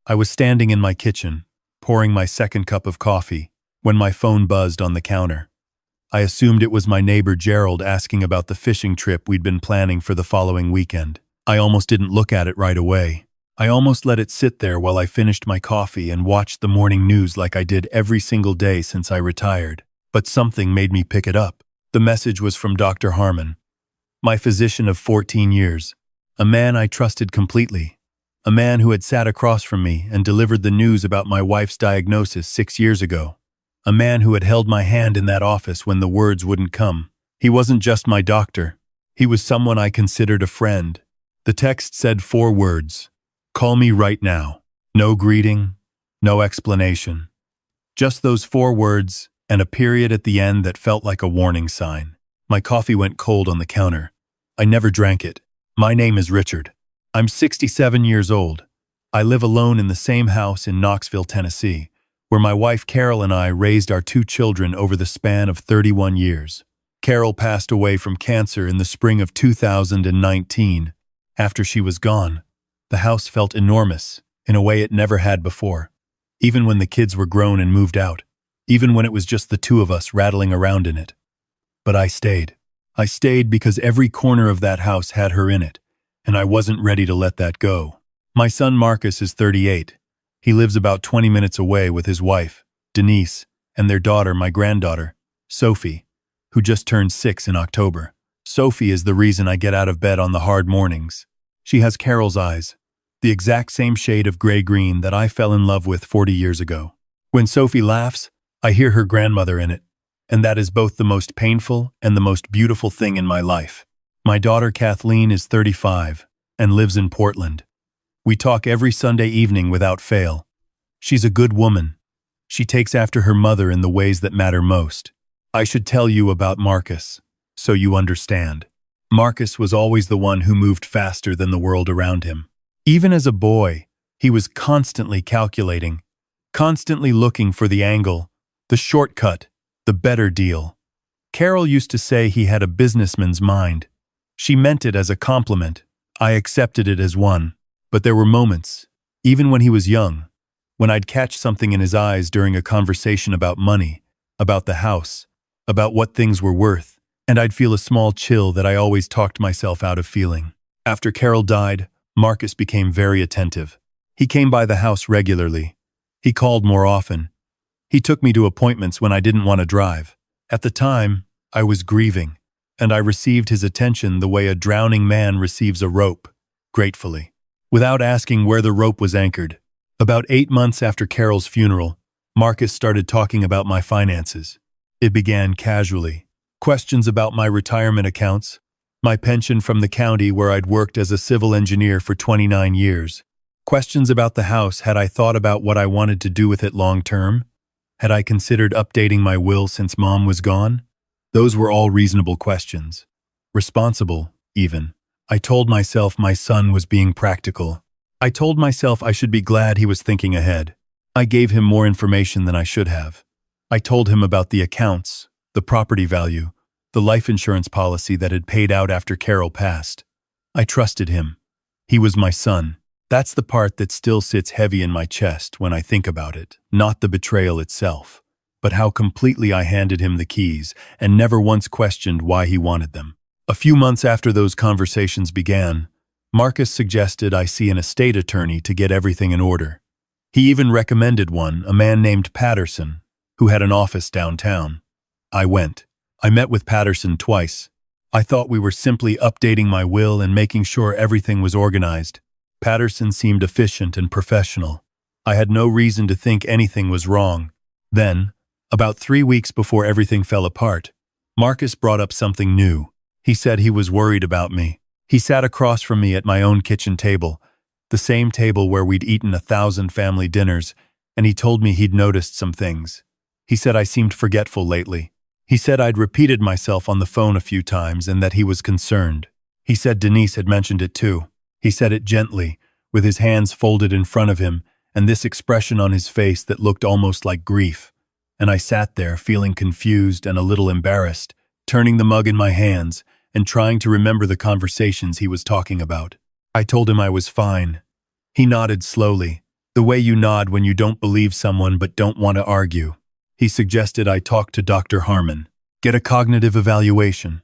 I was standing in my kitchen, pouring my second cup of coffee, when my phone buzzed on the counter. I assumed it was my neighbor Gerald asking about the fishing trip we'd been planning for the following weekend. I almost didn't look at it right away. I almost let it sit there while I finished my coffee and watched the morning news like I did every single day since I retired. But something made me pick it up. The message was from Dr. Harmon, my physician of 14 years, a man I trusted completely, a man who had sat across from me and delivered the news about my wife's diagnosis 6 years ago, a man who had held my hand in that office when the words wouldn't come. He wasn't just my doctor. He was someone I considered a friend. The text said 4 words: "Call me right now." No greeting, no explanation. Just those 4 words and a period at the end that felt like a warning sign. My coffee went cold on the counter. I never drank it. My name is Richard. I'm 67 years old. I live alone in the same house in Knoxville, Tennessee, where my wife Carol and I raised our 2 children over the span of 31 years. Carol passed away from cancer in the spring of 2019. After she was gone, the house felt enormous in a way it never had before, even when the kids were grown and moved out, even when it was just the 2 of us rattling around in it. But I stayed. I stayed because every corner of that house had her in it, and I wasn't ready to let that go. My son Marcus is 38. He lives about 20 minutes away with his wife, Denise, and their daughter, my granddaughter, Sophie, who just turned 6 in October. Sophie is the reason I get out of bed on the hard mornings. She has Carol's eyes, the exact same shade of gray-green that I fell in love with 40 years ago. When Sophie laughs, I hear her grandmother in it, and that is both the most painful and the most beautiful thing in my life. My daughter Kathleen is 35 and lives in Portland. We talk every Sunday evening without fail. She's a good woman. She takes after her mother in the ways that matter most. I should tell you about Marcus, so you understand. Marcus was always the one who moved faster than the world around him. Even as a boy, he was constantly calculating, constantly looking for the angle, the shortcut, the better deal. Carol used to say he had a businessman's mind. She meant it as a compliment. I accepted it as one. But there were moments, even when he was young, when I'd catch something in his eyes during a conversation about money, about the house, about what things were worth, and I'd feel a small chill that I always talked myself out of feeling. After Carol died, Marcus became very attentive. He came by the house regularly. He called more often. He took me to appointments when I didn't want to drive. At the time, I was grieving, and I received his attention the way a drowning man receives a rope, gratefully, without asking where the rope was anchored. About 8 months after Carol's funeral, Marcus started talking about my finances. It began casually. Questions about my retirement accounts, my pension from the county where I'd worked as a civil engineer for 29 years. Questions about the house. Had I thought about what I wanted to do with it long term? Had I considered updating my will since Mom was gone? Those were all reasonable questions. Responsible, even. I told myself my son was being practical. I told myself I should be glad he was thinking ahead. I gave him more information than I should have. I told him about the accounts, the property value, the life insurance policy that had paid out after Carol passed. I trusted him. He was my son. That's the part that still sits heavy in my chest when I think about it, not the betrayal itself, but how completely I handed him the keys and never once questioned why he wanted them. A few months after those conversations began, Marcus suggested I see an estate attorney to get everything in order. He even recommended one, a man named Patterson, who had an office downtown. I went. I met with Patterson twice. I thought we were simply updating my will and making sure everything was organized. Patterson seemed efficient and professional. I had no reason to think anything was wrong. Then, about 3 weeks before everything fell apart, Marcus brought up something new. He said he was worried about me. He sat across from me at my own kitchen table, the same table where we'd eaten 1,000 family dinners, and he told me he'd noticed some things. He said I seemed forgetful lately. He said I'd repeated myself on the phone a few times and that he was concerned. He said Denise had mentioned it too. He said it gently, with his hands folded in front of him, and this expression on his face that looked almost like grief. And I sat there, feeling confused and a little embarrassed, turning the mug in my hands and trying to remember the conversations he was talking about. I told him I was fine. He nodded slowly, The way you nod when you don't believe someone but don't want to argue. He suggested I talk to Dr. Harmon, get a cognitive evaluation,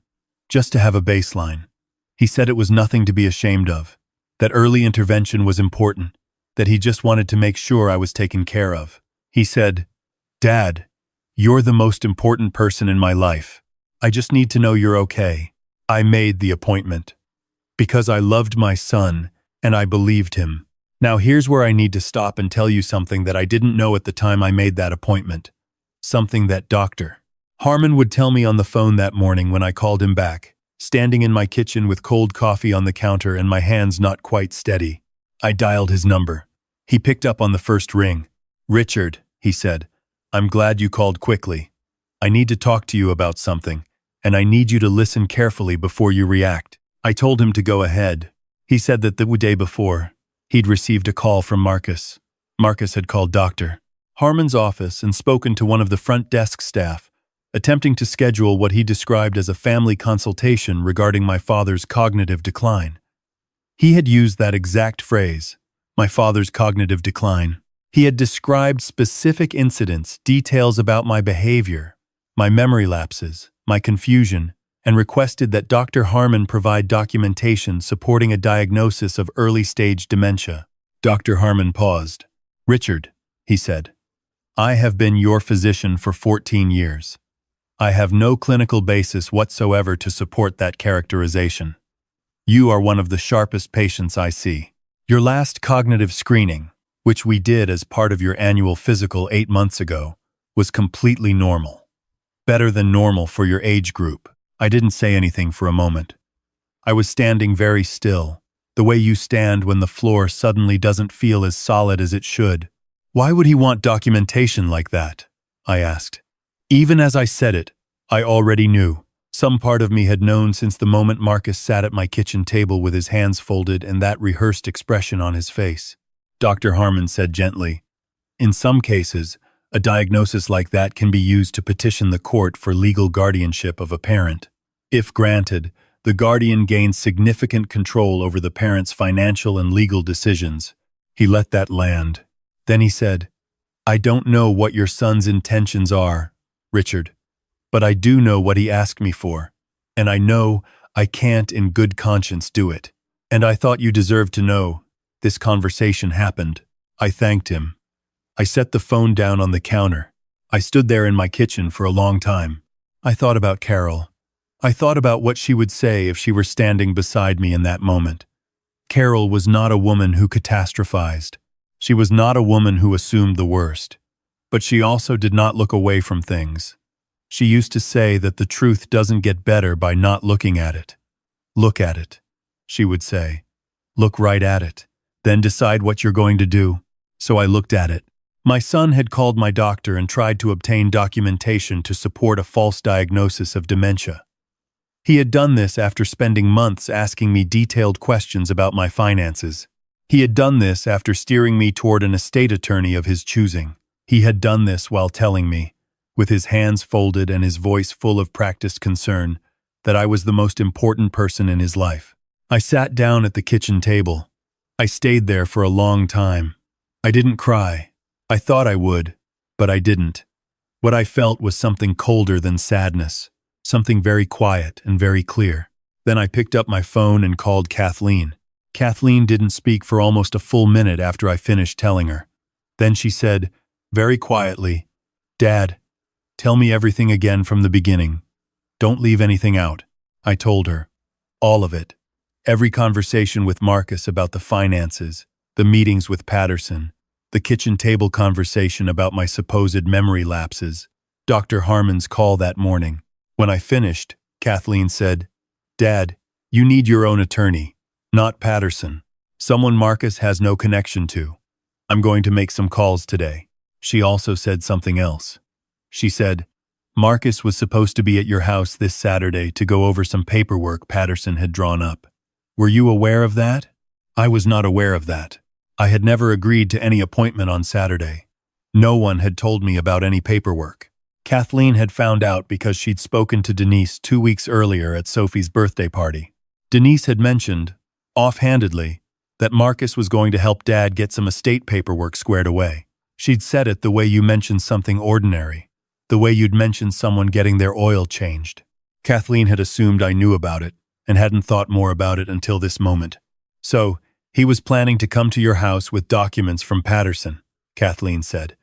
just to have a baseline. He said it was nothing to be ashamed of, that early intervention was important, that he just wanted to make sure I was taken care of. He said, "Dad, you're the most important person in my life. I just need to know you're okay." I made the appointment because I loved my son and I believed him. Now here's where I need to stop and tell you something that I didn't know at the time I made that appointment. Something that Dr. Harmon would tell me on the phone that morning when I called him back, standing in my kitchen with cold coffee on the counter and my hands not quite steady. I dialed his number. He picked up on the first ring. "Richard," he said, "I'm glad you called quickly. I need to talk to you about something, and I need you to listen carefully before you react." I told him to go ahead. He said that the day before, he'd received a call from Marcus. Marcus had called Dr. Harmon's office and spoken to one of the front desk staff, attempting to schedule what he described as a family consultation regarding my father's cognitive decline. He had used that exact phrase, my father's cognitive decline. He had described specific incidents, details about my behavior, my memory lapses, my confusion, and requested that Dr. Harmon provide documentation supporting a diagnosis of early-stage dementia. Dr. Harmon paused. "Richard," he said, "I have been your physician for 14 years. I have no clinical basis whatsoever to support that characterization. You are one of the sharpest patients I see. Your last cognitive screening, which we did as part of your annual physical 8 months ago, was completely normal. Better than normal for your age group." I didn't say anything for a moment. I was standing very still, the way you stand when the floor suddenly doesn't feel as solid as it should. "Why would he want documentation like that?" I asked. Even as I said it, I already knew. Some part of me had known since the moment Marcus sat at my kitchen table with his hands folded and that rehearsed expression on his face. Dr. Harmon said gently, "In some cases, a diagnosis like that can be used to petition the court for legal guardianship of a parent. If granted, the guardian gains significant control over the parent's financial and legal decisions." He let that land. Then he said, "I don't know what your son's intentions are, Richard, but I do know what he asked me for, and I know I can't in good conscience do it. And I thought you deserved to know. This conversation happened." I thanked him. I set the phone down on the counter. I stood there in my kitchen for a long time. I thought about Carol. I thought about what she would say if she were standing beside me in that moment. Carol was not a woman who catastrophized. She was not a woman who assumed the worst. But she also did not look away from things. She used to say that the truth doesn't get better by not looking at it. "Look at it," she would say. "Look right at it. Then decide what you're going to do." So I looked at it. My son had called my doctor and tried to obtain documentation to support a false diagnosis of dementia. He had done this after spending months asking me detailed questions about my finances. He had done this after steering me toward an estate attorney of his choosing. He had done this while telling me, with his hands folded and his voice full of practiced concern, that I was the most important person in his life. I sat down at the kitchen table. I stayed there for a long time. I didn't cry. I thought I would, but I didn't. What I felt was something colder than sadness, something very quiet and very clear. Then I picked up my phone and called Kathleen. Kathleen didn't speak for almost a full minute after I finished telling her. Then she said, very quietly, "Dad, tell me everything again from the beginning. Don't leave anything out." I told her. All of it. Every conversation with Marcus about the finances, the meetings with Patterson, the kitchen table conversation about my supposed memory lapses, Dr. Harmon's call that morning. When I finished, Kathleen said, "Dad, you need your own attorney, not Patterson. Someone Marcus has no connection to. I'm going to make some calls today." She also said something else. She said, "Marcus was supposed to be at your house this Saturday to go over some paperwork Patterson had drawn up. Were you aware of that?" I was not aware of that. I had never agreed to any appointment on Saturday. No one had told me about any paperwork. Kathleen had found out because she'd spoken to Denise 2 weeks earlier at Sophie's birthday party. Denise had mentioned, offhandedly, that Marcus was going to help Dad get some estate paperwork squared away. She'd said it the way you mentioned something ordinary, the way you'd mentioned someone getting their oil changed. Kathleen had assumed I knew about it and hadn't thought more about it until this moment. So, he was planning to come to your house with documents from Patterson, Kathleen said.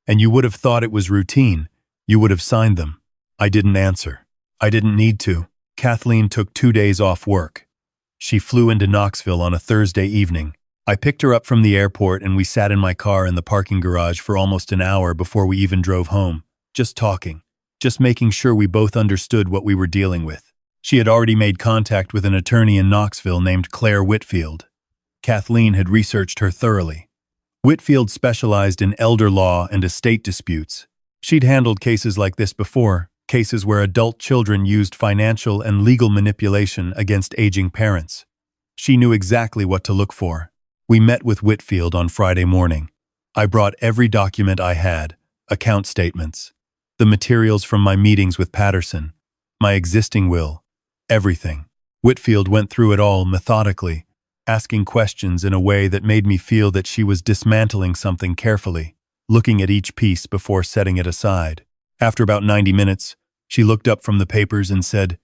And you would have thought it was routine. You would have signed them. I didn't answer. I didn't need to. Kathleen took 2 days off work. She flew into Knoxville on a Thursday evening. I picked her up from the airport and we sat in my car in the parking garage for almost an hour before we even drove home, just talking, just making sure we both understood what we were dealing with. She had already made contact with an attorney in Knoxville named Claire Whitfield. Kathleen had researched her thoroughly. Whitfield specialized in elder law and estate disputes. She'd handled cases like this before, cases where adult children used financial and legal manipulation against aging parents. She knew exactly what to look for. We met with Whitfield on Friday morning. I brought every document I had, account statements, the materials from my meetings with Patterson, my existing will, everything. Whitfield went through it all methodically, asking questions in a way that made me feel that she was dismantling something carefully, looking at each piece before setting it aside. After about 90 minutes, she looked up from the papers and said,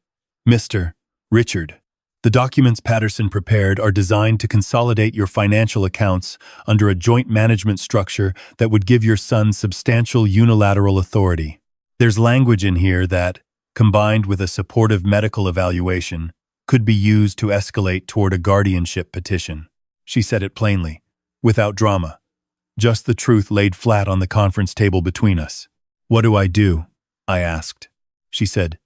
"Mr. Richard, the documents Patterson prepared are designed to consolidate your financial accounts under a joint management structure that would give your son substantial unilateral authority. There's language in here that, combined with a supportive medical evaluation, could be used to escalate toward a guardianship petition." She said it plainly, without drama. Just the truth laid flat on the conference table between us. "What do I do?" I asked. She said,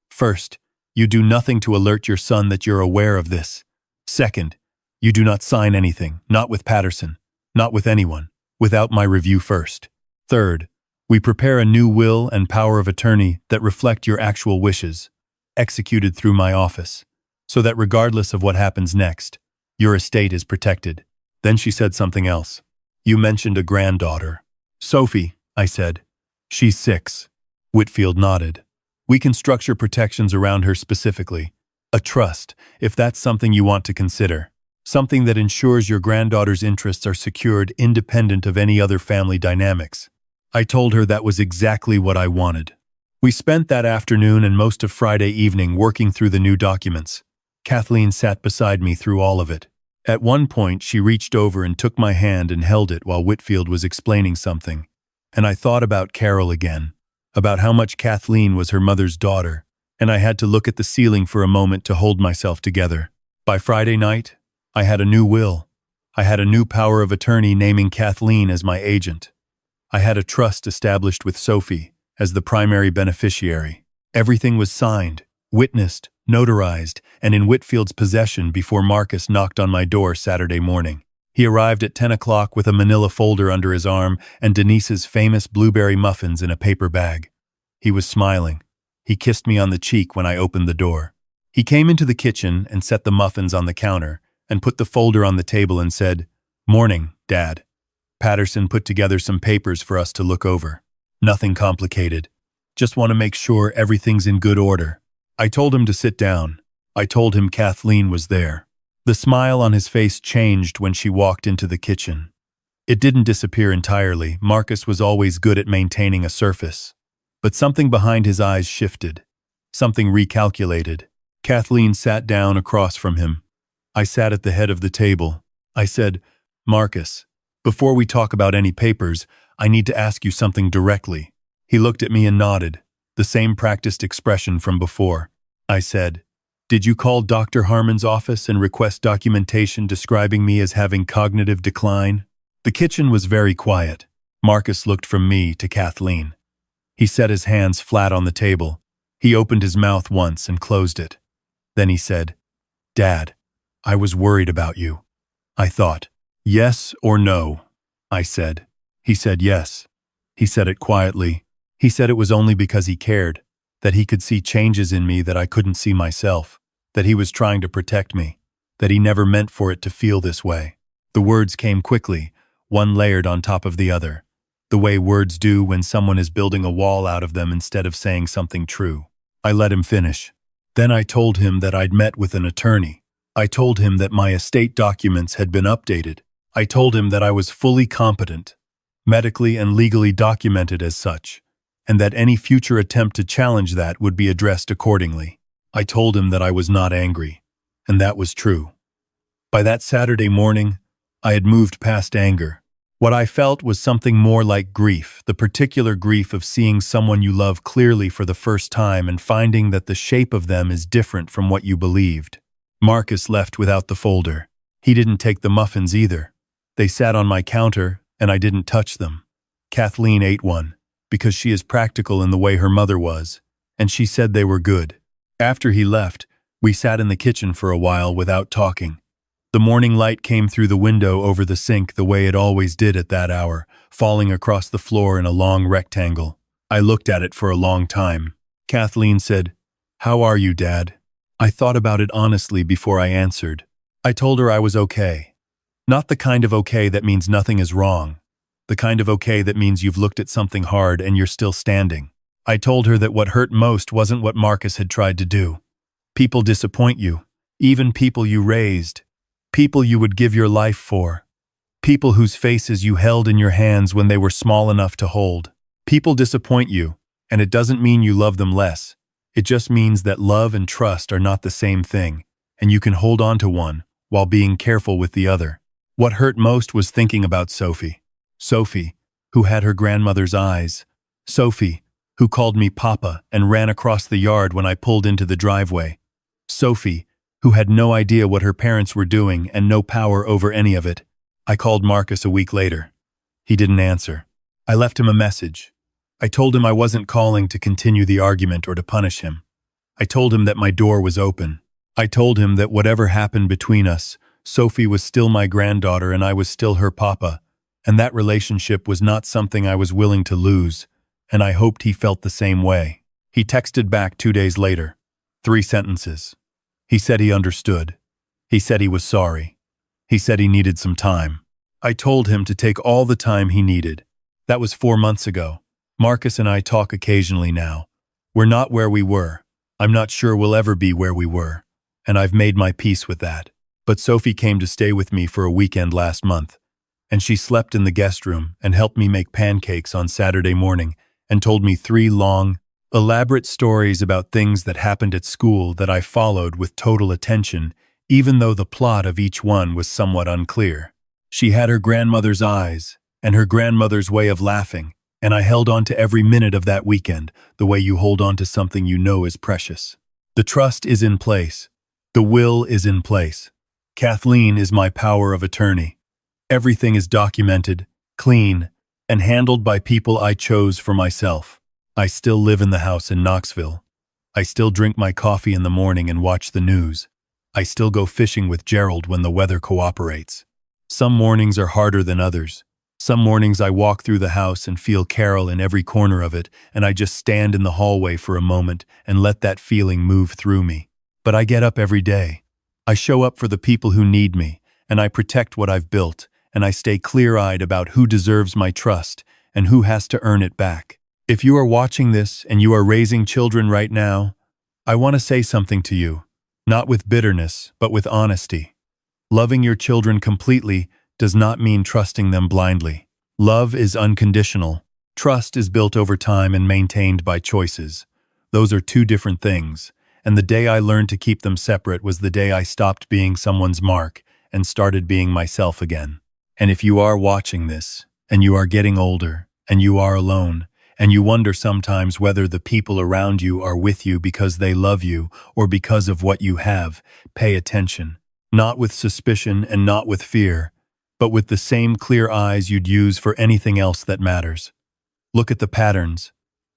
"First, you do nothing to alert your son that you're aware of this. Second, you do not sign anything, not with Patterson, not with anyone, without my review first. Third, we prepare a new will and power of attorney that reflect your actual wishes, executed through my office, so that regardless of what happens next, your estate is protected." Then she said something else. "You mentioned a granddaughter." "Sophie," I said. "She's 6. Whitfield nodded. "We can structure protections around her specifically. A trust, if that's something you want to consider. Something that ensures your granddaughter's interests are secured independent of any other family dynamics." I told her that was exactly what I wanted. We spent that afternoon and most of Friday evening working through the new documents. Kathleen sat beside me through all of it. At one point, she reached over and took my hand and held it while Whitfield was explaining something. And I thought about Carol again, about how much Kathleen was her mother's daughter, and I had to look at the ceiling for a moment to hold myself together. By Friday night, I had a new will. I had a new power of attorney naming Kathleen as my agent. I had a trust established with Sophie as the primary beneficiary. Everything was signed, witnessed, notarized, and in Whitfield's possession before Marcus knocked on my door Saturday morning. He arrived at 10 o'clock with a manila folder under his arm and Denise's famous blueberry muffins in a paper bag. He was smiling. He kissed me on the cheek when I opened the door. He came into the kitchen and set the muffins on the counter and put the folder on the table and said, "Morning, Dad. Patterson put together some papers for us to look over. Nothing complicated. Just want to make sure everything's in good order." I told him to sit down. I told him Kathleen was there. The smile on his face changed when she walked into the kitchen. It didn't disappear entirely. Marcus was always good at maintaining a surface. But something behind his eyes shifted. Something recalculated. Kathleen sat down across from him. I sat at the head of the table. I said, "Marcus, before we talk about any papers, I need to ask you something directly." He looked at me and nodded, the same practiced expression from before. I said, "Did you call Dr. Harmon's office and request documentation describing me as having cognitive decline?" The kitchen was very quiet. Marcus looked from me to Kathleen. He set his hands flat on the table. He opened his mouth once and closed it. Then he said, "Dad, I was worried about you." I thought, "Yes or no?" I said. He said yes. He said it quietly. He said it was only because he cared, that he could see changes in me that I couldn't see myself, that he was trying to protect me, that he never meant for it to feel this way. The words came quickly, one layered on top of the other, the way words do when someone is building a wall out of them instead of saying something true. I let him finish. Then I told him that I'd met with an attorney, I told him that my estate documents had been updated. I told him that I was fully competent, medically and legally documented as such, and that any future attempt to challenge that would be addressed accordingly. I told him that I was not angry, and that was true. By that Saturday morning, I had moved past anger. What I felt was something more like grief, the particular grief of seeing someone you love clearly for the first time and finding that the shape of them is different from what you believed. Marcus left without the folder. He didn't take the muffins either. They sat on my counter, and I didn't touch them. Kathleen ate one, because she is practical in the way her mother was, and she said they were good. After he left, we sat in the kitchen for a while without talking. The morning light came through the window over the sink the way it always did at that hour, falling across the floor in a long rectangle. I looked at it for a long time. Kathleen said, "How are you, Dad?" I thought about it honestly before I answered. I told her I was okay. Not the kind of okay that means nothing is wrong. The kind of okay that means you've looked at something hard and you're still standing. I told her that what hurt most wasn't what Marcus had tried to do. People disappoint you, even people you raised. People you would give your life for. People whose faces you held in your hands when they were small enough to hold. People disappoint you, and it doesn't mean you love them less. It just means that love and trust are not the same thing, and you can hold on to one while being careful with the other. What hurt most was thinking about Sophie. Sophie, who had her grandmother's eyes. Sophie, who called me Papa and ran across the yard when I pulled into the driveway. Sophie, who had no idea what her parents were doing and no power over any of it. I called Marcus a week later. He didn't answer. I left him a message. I told him I wasn't calling to continue the argument or to punish him. I told him that my door was open. I told him that whatever happened between us, Sophie was still my granddaughter and I was still her papa, and that relationship was not something I was willing to lose, and I hoped he felt the same way. He texted back 2 days later. 3 sentences. He said he understood. He said he was sorry. He said he needed some time. I told him to take all the time he needed. That was 4 months ago. Marcus and I talk occasionally now. We're not where we were. I'm not sure we'll ever be where we were, and I've made my peace with that. But Sophie came to stay with me for a weekend last month, and she slept in the guest room and helped me make pancakes on Saturday morning and told me 3 long, elaborate stories about things that happened at school that I followed with total attention, even though the plot of each one was somewhat unclear. She had her grandmother's eyes and her grandmother's way of laughing, and I held on to every minute of that weekend the way you hold on to something you know is precious. The trust is in place. The will is in place. Kathleen is my power of attorney. Everything is documented, clean, and handled by people I chose for myself. I still live in the house in Knoxville. I still drink my coffee in the morning and watch the news. I still go fishing with Gerald when the weather cooperates. Some mornings are harder than others. Some mornings I walk through the house and feel Carol in every corner of it, and I just stand in the hallway for a moment and let that feeling move through me. But I get up every day. I show up for the people who need me, and I protect what I've built, and I stay clear-eyed about who deserves my trust and who has to earn it back. If you are watching this and you are raising children right now, I want to say something to you, not with bitterness, but with honesty. Loving your children completely does not mean trusting them blindly. Love is unconditional. Trust is built over time and maintained by choices. Those are 2 different things, and the day I learned to keep them separate was the day I stopped being someone's mark and started being myself again. And if you are watching this, and you are getting older, and you are alone, and you wonder sometimes whether the people around you are with you because they love you or because of what you have, pay attention. Not with suspicion and not with fear, but with the same clear eyes you'd use for anything else that matters. Look at the patterns.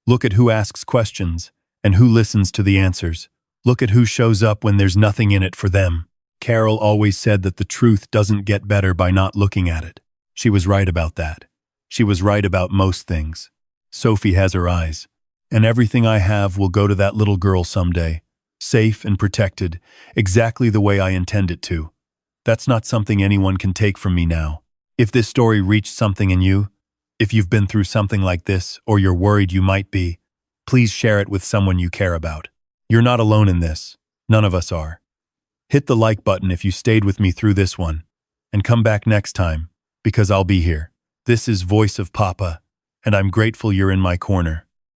Look at who asks questions and who listens to the answers. Look at who shows up when there's nothing in it for them. Carol always said that the truth doesn't get better by not looking at it. She was right about that. She was right about most things. Sophie has her eyes, and everything I have will go to that little girl someday, safe and protected, exactly the way I intend it to. That's not something anyone can take from me now. If this story reached something in you, if you've been through something like this or you're worried you might be, please share it with someone you care about. You're not alone in this. None of us are. Hit the like button if you stayed with me through this one. And come back next time, because I'll be here. This is Voice of Papa, and I'm grateful you're in my corner.